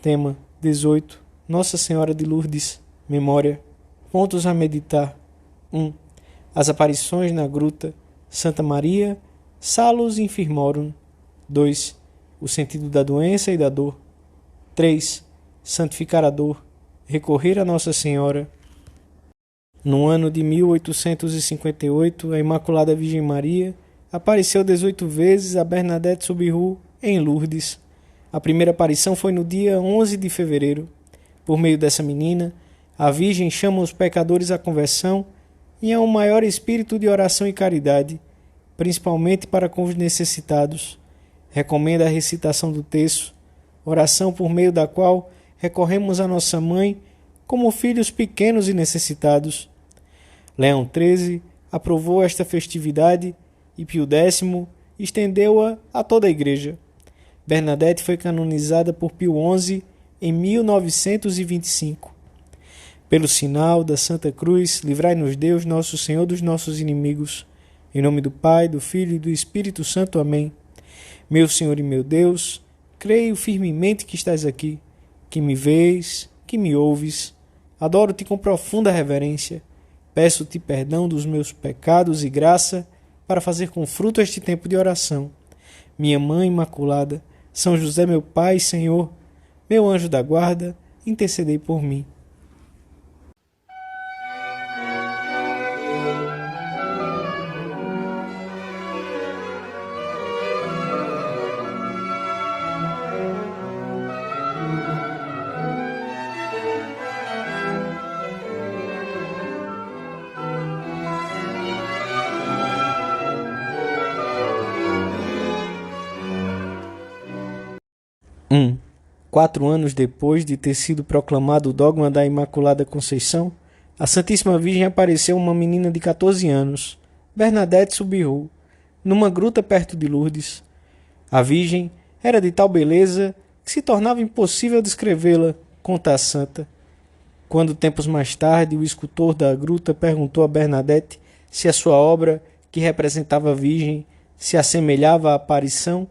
Tema 18. Nossa Senhora de Lourdes. Memória. Pontos a meditar. 1. As aparições na gruta. Santa Maria. Salus Infirmorum. 2. O sentido da doença e da dor. 3. Santificar a dor. Recorrer a Nossa Senhora. No ano de 1858, a Imaculada Virgem Maria apareceu 18 vezes a Bernadette Soubirous em Lourdes. A primeira aparição foi no dia 11 de fevereiro. Por meio dessa menina, a Virgem chama os pecadores à conversão e a um maior espírito de oração e caridade, principalmente para com os necessitados. Recomenda a recitação do terço, oração por meio da qual recorremos a nossa mãe como filhos pequenos e necessitados. Leão XIII aprovou esta festividade e Pio X estendeu-a a toda a Igreja. Bernadette foi canonizada por Pio XI em 1925. Pelo sinal da Santa Cruz, livrai-nos Deus, nosso Senhor, dos nossos inimigos. Em nome do Pai, do Filho e do Espírito Santo. Amém. Meu Senhor e meu Deus, creio firmemente que estás aqui, que me vês, que me ouves. Adoro-te com profunda reverência. Peço-te perdão dos meus pecados e graça para fazer com fruto este tempo de oração. Minha Mãe Imaculada, São José, meu Pai e Senhor, meu anjo da guarda, intercedei por mim. Um. 4 anos depois de ter sido proclamado o dogma da Imaculada Conceição, a Santíssima Virgem apareceu uma menina de 14 anos, Bernadette Soubirous, numa gruta perto de Lourdes. A Virgem era de tal beleza que se tornava impossível descrevê-la, conta a santa. Quando, tempos mais tarde, o escultor da gruta perguntou a Bernadette se a sua obra, que representava a Virgem, se assemelhava à aparição,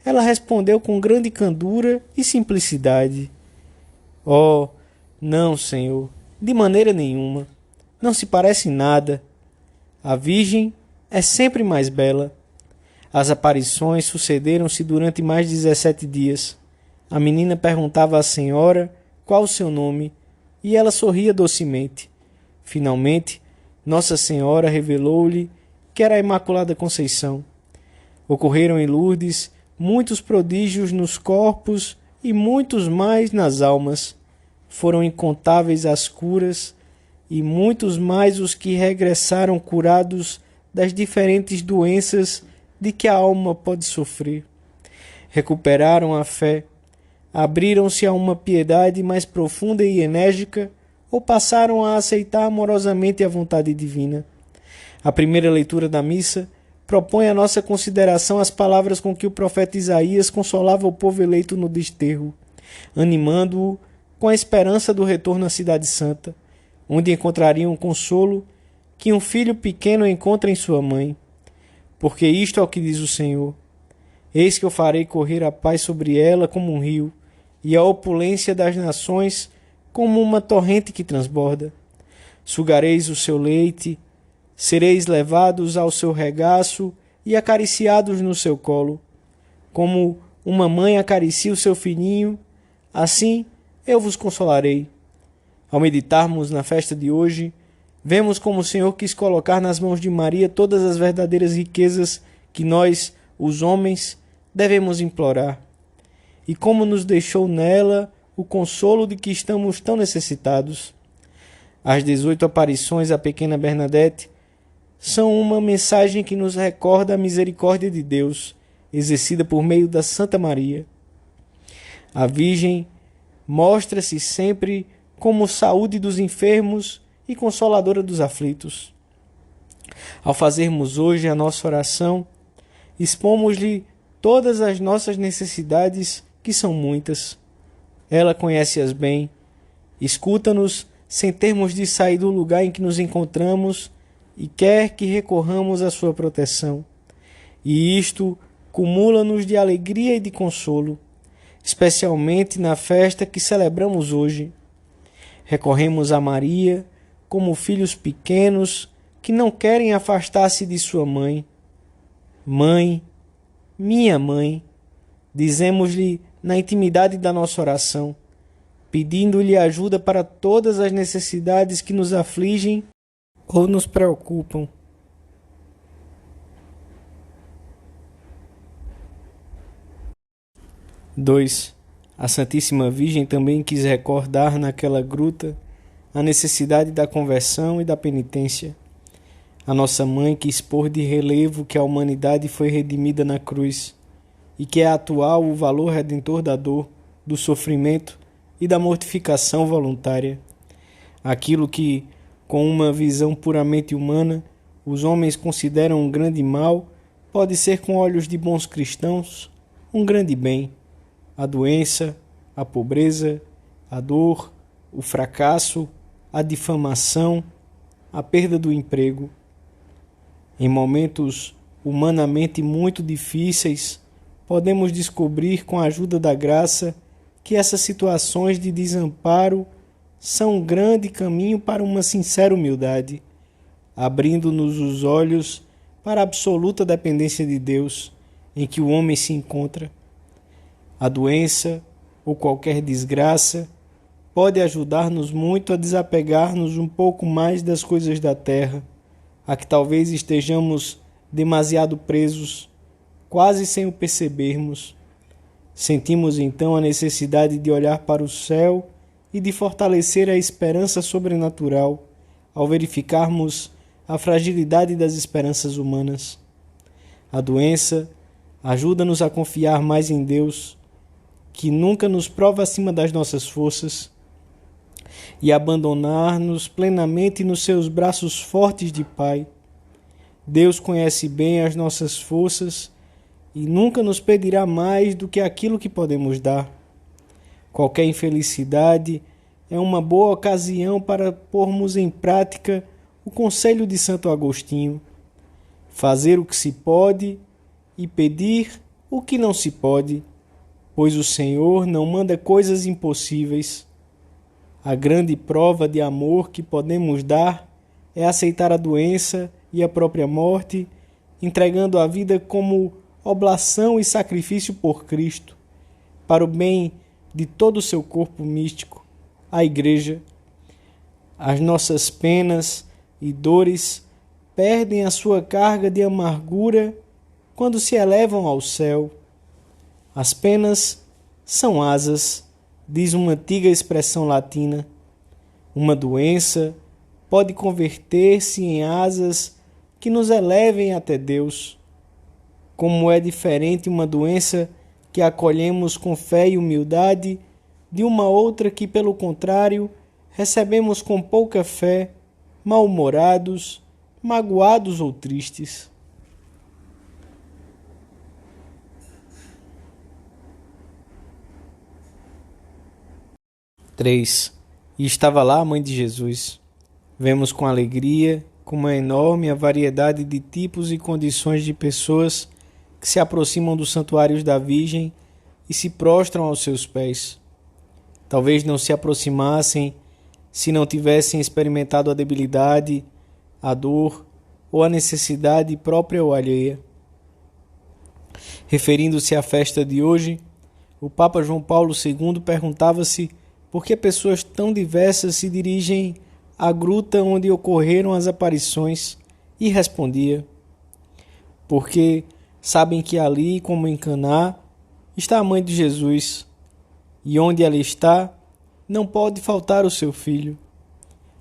ela respondeu com grande candura e simplicidade: Oh, não, Senhor, de maneira nenhuma. Não se parece em nada. A Virgem é sempre mais bela. As aparições sucederam-se durante mais de 17 dias. A menina perguntava à senhora qual o seu nome, e ela sorria docemente. Finalmente, Nossa Senhora revelou-lhe que era a Imaculada Conceição. Ocorreram em Lourdes muitos prodígios nos corpos e muitos mais nas almas. Foram incontáveis as curas e muitos mais os que regressaram curados das diferentes doenças de que a alma pode sofrer. Recuperaram a fé, abriram-se a uma piedade mais profunda e enérgica ou passaram a aceitar amorosamente a vontade divina. A primeira leitura da missa propõe à nossa consideração as palavras com que o profeta Isaías consolava o povo eleito no desterro, animando-o com a esperança do retorno à Cidade Santa, onde encontrariam um consolo que um filho pequeno encontra em sua mãe. Porque isto é o que diz o Senhor: Eis que eu farei correr a paz sobre ela como um rio, e a opulência das nações como uma torrente que transborda. Sugareis o seu leite, sereis levados ao seu regaço e acariciados no seu colo. Como uma mãe acaricia o seu filhinho, assim eu vos consolarei. Ao meditarmos na festa de hoje, vemos como o Senhor quis colocar nas mãos de Maria todas as verdadeiras riquezas que nós, os homens, devemos implorar, e como nos deixou nela o consolo de que estamos tão necessitados. As 18 aparições à pequena Bernadette são uma mensagem que nos recorda a misericórdia de Deus, exercida por meio da Santa Maria. A Virgem mostra-se sempre como saúde dos enfermos e consoladora dos aflitos. Ao fazermos hoje a nossa oração, expomos-lhe todas as nossas necessidades, que são muitas. Ela conhece-as bem, escuta-nos sem termos de sair do lugar em que nos encontramos e quer que recorramos à sua proteção. E isto cumula-nos de alegria e de consolo. especialmente na festa que celebramos hoje. Recorremos a Maria como filhos pequenos que não querem afastar-se de sua mãe. Mãe, minha mãe, dizemos-lhe na intimidade da nossa oração, pedindo-lhe ajuda para todas as necessidades que nos afligem ou nos preocupam. Dois. A Santíssima Virgem também quis recordar naquela gruta a necessidade da conversão e da penitência. A nossa mãe quis pôr de relevo que a humanidade foi redimida na cruz e que é atual o valor redentor da dor, do sofrimento e da mortificação voluntária. Aquilo que, com uma visão puramente humana, os homens consideram um grande mal, pode ser com olhos de bons cristãos um grande bem. A doença, a pobreza, a dor, o fracasso, a difamação, a perda do emprego. Em momentos humanamente muito difíceis, podemos descobrir com a ajuda da graça que essas situações de desamparo são um grande caminho para uma sincera humildade, abrindo-nos os olhos para a absoluta dependência de Deus em que o homem se encontra. A doença ou qualquer desgraça pode ajudar-nos muito a desapegar-nos um pouco mais das coisas da terra, a que talvez estejamos demasiado presos, quase sem o percebermos. Sentimos então a necessidade de olhar para o céu e de fortalecer a esperança sobrenatural ao verificarmos a fragilidade das esperanças humanas. A doença ajuda-nos a confiar mais em Deus, que nunca nos prova acima das nossas forças, e abandonar-nos plenamente nos seus braços fortes de Pai. Deus conhece bem as nossas forças e nunca nos pedirá mais do que aquilo que podemos dar. Qualquer infelicidade é uma boa ocasião para pormos em prática o conselho de Santo Agostinho: fazer o que se pode e pedir o que não se pode, pois o Senhor não manda coisas impossíveis. A grande prova de amor que podemos dar é aceitar a doença e a própria morte, entregando a vida como oblação e sacrifício por Cristo, para o bem de todo o seu corpo místico, a Igreja. As nossas penas e dores perdem a sua carga de amargura quando se elevam ao céu. As penas são asas, diz uma antiga expressão latina. Uma doença pode converter-se em asas que nos elevem até Deus. Como é diferente uma doença que acolhemos com fé e humildade de uma outra que, pelo contrário, recebemos com pouca fé, mal-humorados, magoados ou tristes. E estava lá a mãe de Jesus. Vemos com alegria como é enorme a variedade de tipos e condições de pessoas que se aproximam dos santuários da Virgem e se prostram aos seus pés. Talvez não se aproximassem se não tivessem experimentado a debilidade, a dor ou a necessidade própria ou alheia. Referindo-se à festa de hoje, o Papa João Paulo II perguntava-se por que pessoas tão diversas se dirigem à gruta onde ocorreram as aparições e respondia: porque sabem que ali, como em Caná, está a mãe de Jesus, e onde ela está, não pode faltar o seu filho.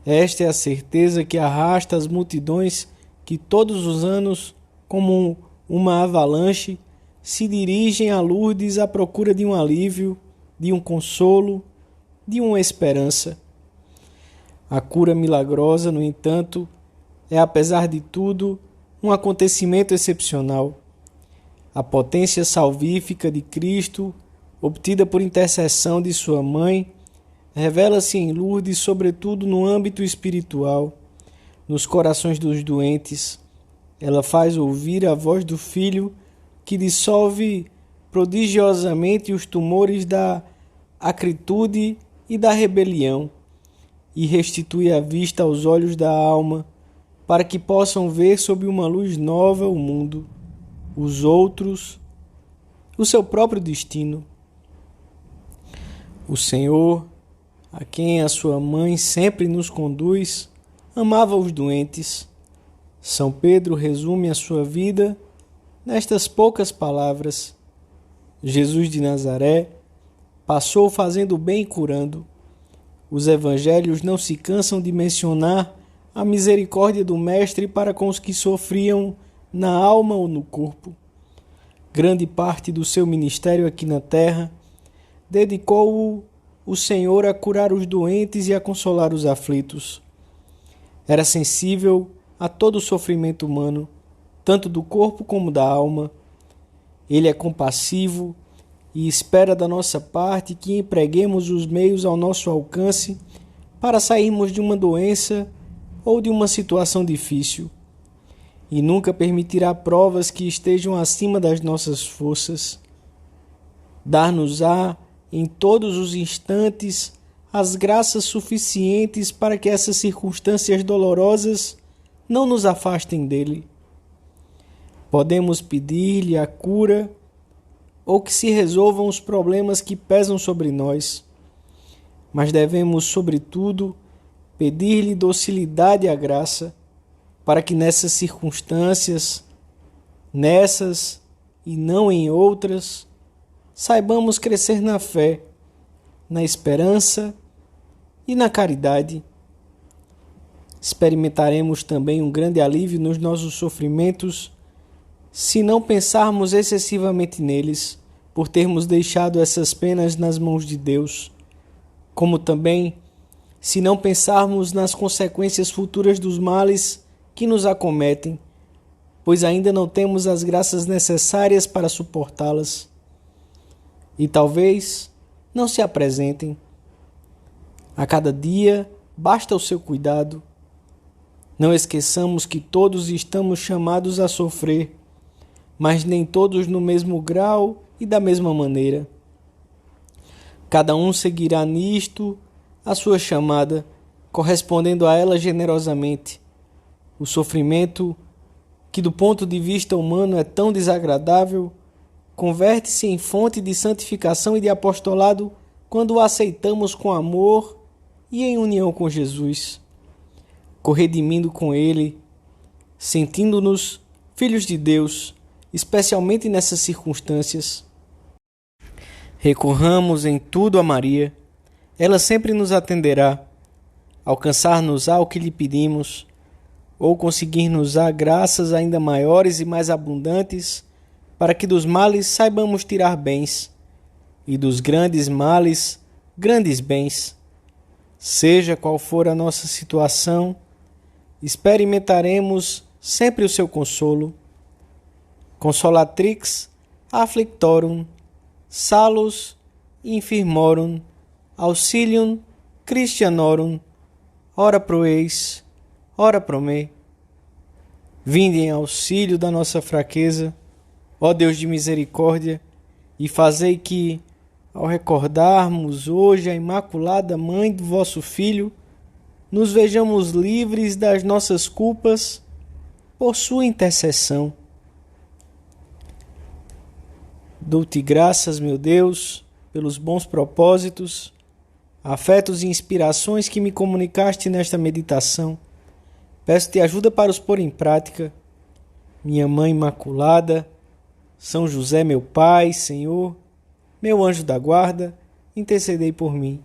Esta é a certeza que arrasta as multidões que todos os anos, como uma avalanche, se dirigem a Lourdes à procura de um alívio, de um consolo, de uma esperança. A cura milagrosa, no entanto, é, apesar de tudo, um acontecimento excepcional. A potência salvífica de Cristo, obtida por intercessão de sua mãe, revela-se em Lourdes sobretudo no âmbito espiritual, nos corações dos doentes. Ela faz ouvir a voz do Filho que dissolve prodigiosamente os tumores da acritude e da rebelião, e restitui a vista aos olhos da alma, para que possam ver sob uma luz nova o mundo, os outros, o seu próprio destino. O Senhor, a quem a sua mãe sempre nos conduz, amava os doentes. São Pedro resume a sua vida nestas poucas palavras. Jesus de Nazaré passou fazendo bem e curando. Os evangelhos não se cansam de mencionar a misericórdia do Mestre para com os que sofriam na alma ou no corpo. Grande parte do seu ministério aqui na terra dedicou o Senhor a curar os doentes e a consolar os aflitos. Era sensível a todo o sofrimento humano, tanto do corpo como da alma. Ele é compassivo e espera da nossa parte que empreguemos os meios ao nosso alcance para sairmos de uma doença ou de uma situação difícil. E nunca permitirá provas que estejam acima das nossas forças. Dar-nos-á em todos os instantes as graças suficientes para que essas circunstâncias dolorosas não nos afastem dele. Podemos pedir-lhe a cura ou que se resolvam os problemas que pesam sobre nós, mas devemos, sobretudo, pedir-lhe docilidade à graça, para que nessas circunstâncias, nessas e não em outras, saibamos crescer na fé, na esperança e na caridade. Experimentaremos também um grande alívio nos nossos sofrimentos se não pensarmos excessivamente neles, por termos deixado essas penas nas mãos de Deus, como também se não pensarmos nas consequências futuras dos males que nos acometem, pois ainda não temos as graças necessárias para suportá-las. E talvez não se apresentem. A cada dia basta o seu cuidado. Não esqueçamos que todos estamos chamados a sofrer, mas nem todos no mesmo grau e da mesma maneira. Cada um seguirá nisto a sua chamada, correspondendo a ela generosamente. O sofrimento, que do ponto de vista humano é tão desagradável, converte-se em fonte de santificação e de apostolado quando o aceitamos com amor e em união com Jesus, corredimindo com Ele, sentindo-nos filhos de Deus, especialmente nessas circunstâncias. Recorramos em tudo a Maria. Ela sempre nos atenderá. Alcançar-nos-á o que lhe pedimos, ou conseguir-nos-á graças ainda maiores e mais abundantes, para que dos males saibamos tirar bens, e dos grandes males, grandes bens. Seja qual for a nossa situação, experimentaremos sempre o seu consolo. Consolatrix afflictorum, salus infirmorum, auxilium Christianorum, ora pro eis, ora pro me. Vinde em auxílio da nossa fraqueza, ó Deus de misericórdia, e fazei que, ao recordarmos hoje a Imaculada Mãe do vosso Filho, nos vejamos livres das nossas culpas por sua intercessão. Dou-te graças, meu Deus, pelos bons propósitos, afetos e inspirações que me comunicaste nesta meditação. Peço-te ajuda para os pôr em prática. Minha Mãe Imaculada, São José, meu Pai, Senhor, meu anjo da guarda, intercedei por mim.